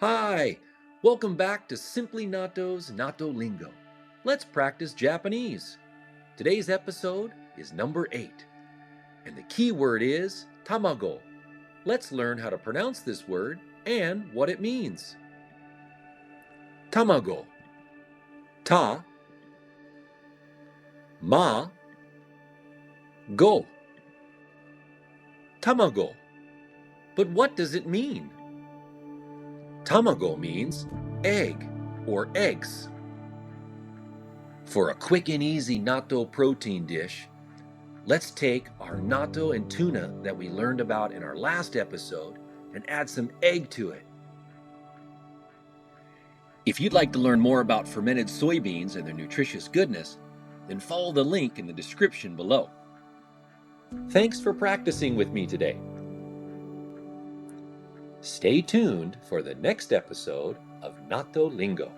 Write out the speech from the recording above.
Hi! Welcome back to Simply Natto's Natto Lingo. Let's practice Japanese. Today's episode is number 8, and the key word is tamago. Let's learn how to pronounce this word and what it means. Tamago. Ta. Ma. Go. Tamago. But what does it mean? Tamago means egg or eggs. For a quick and easy natto protein dish, let's take our natto and tuna that we learned about in our last episode and add some egg to it. If you'd like to learn more about fermented soybeans and their nutritious goodness, then follow the link in the description below. Thanks for practicing with me today. Stay tuned for the next episode of Natto Lingo.